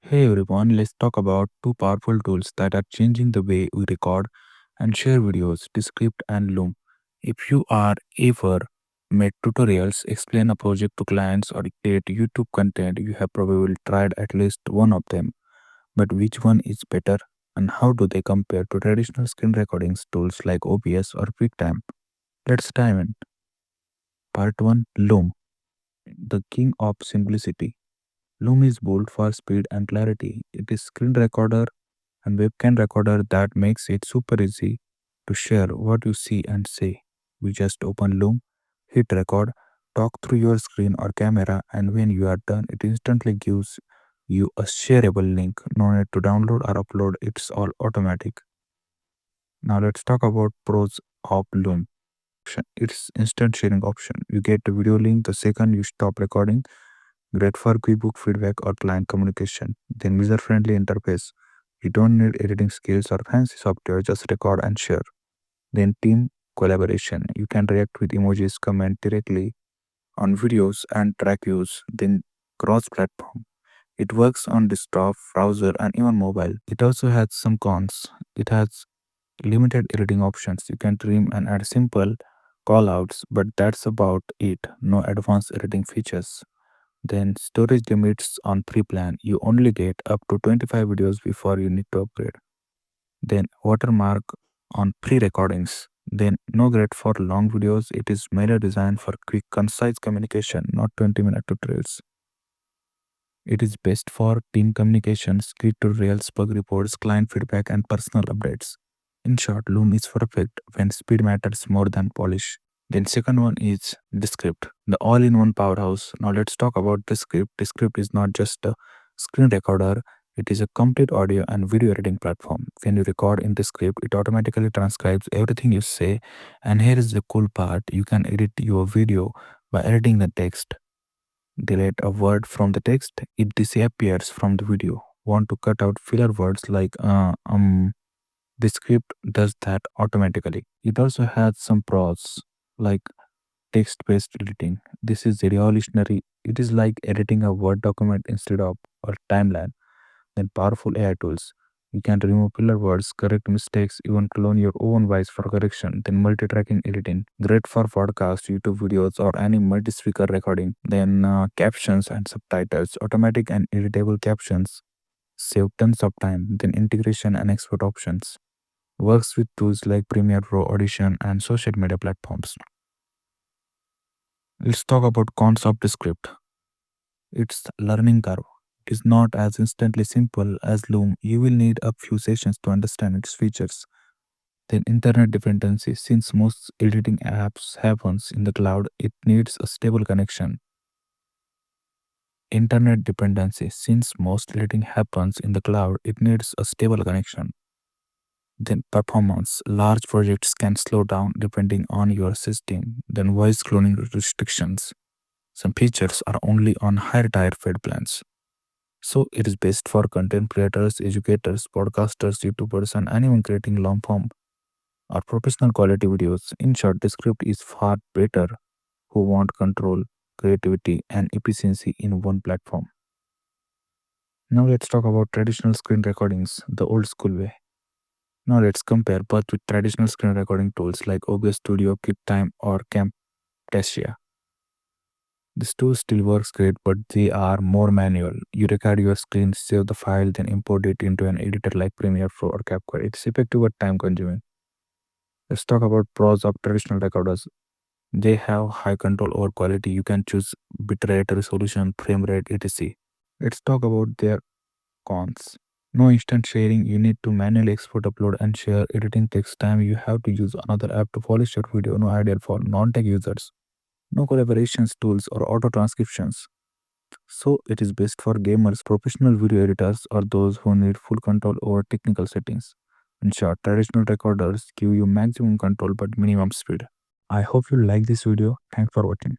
Hey everyone, let's talk about two powerful tools that are changing the way we record and share videos, Descript and Loom. If you are ever made tutorials, explain a project to clients, or create YouTube content, you have probably tried at least one of them. But which one is better, and how do they compare to traditional screen recordings tools like OBS or QuickTime? Let's dive in. Part 1, Loom, the king of simplicity. Loom is built for speed and clarity. It is screen recorder and webcam recorder that makes it super easy to share what you see and say. We just open Loom, hit record, talk through your screen or camera, and when you are done, it instantly gives you a shareable link. No need to download or upload, it's all automatic. Now let's talk about pros of Loom. It's instant sharing option. You get the video link the second you stop recording. Great for quick feedback or client communication. Then user-friendly interface. You don't need editing skills or fancy software, just record and share. Then team collaboration. You can react with emojis, comment directly on videos and track views. Then cross-platform. It works on desktop, browser, and even mobile. It also has some cons. It has limited editing options. You can trim and add simple callouts, but that's about it. No advanced editing features. Then storage limits on free plan. You only get up to 25 videos before you need to upgrade. Then watermark on pre-recordings. Then no great for long videos. It is mainly designed for quick, concise communication, not 20-minute tutorials. It is best for team communications, key tutorials, bug reports, client feedback, and personal updates. In short, Loom is perfect when speed matters more than polish. Then second one is Descript, the all-in-one powerhouse. Now let's talk about Descript. Descript is not just a screen recorder, it is a complete audio and video editing platform. When you record in Descript, it automatically transcribes everything you say. And here is the cool part, you can edit your video by editing the text. Delete a word from the text, it disappears from the video. Want to cut out filler words like the script does that automatically. It also has some pros like text-based editing. This is revolutionary. It is like editing a Word document instead of a timeline. Then powerful AI tools. You can remove filler words, correct mistakes, even clone your own voice for correction. Then multi-tracking editing. Great for podcasts, YouTube videos, or any multi-speaker recording. Then captions and subtitles. Automatic and editable captions save tons of time. Then integration and export options. Works with tools like Premiere Pro, Audition, and social media platforms. Let's talk about cons of the script. Its learning curve. It is not as instantly simple as Loom. You will need a few sessions to understand its features. Then internet dependency. Since most editing apps happens in the cloud, it needs a stable connection. Internet dependency. Since most editing happens in the cloud, it needs a stable connection. Then performance. Large projects can slow down depending on your system. Then voice cloning restrictions. Some features are only on higher tier paid plans. So it is best for content creators, educators, podcasters, YouTubers, and anyone creating long form or professional quality videos. In short, the script is far better who want control, creativity, and efficiency in one platform. Now let's talk about traditional screen recordings, the old school way. Now let's compare both with traditional screen recording tools like OBS Studio, QuickTime, or Camtasia. This tool still works great, but they are more manual. You record your screen, save the file, then import it into an editor like Premiere Pro or CapCut. It's effective but time consuming. Let's talk about pros of traditional recorders. They have high control over quality. You can choose bitrate, resolution, frame rate, etc. Let's talk about their cons. No instant sharing. You need to manually export, upload, and share. Editing takes time. You have to use another app to polish your video. No ideal for non-tech users. No collaborations tools or auto transcriptions. So it is best for gamers, professional video editors, or those who need full control over technical settings. In short, traditional recorders give you maximum control but minimum speed. I hope you like this video. Thanks for watching.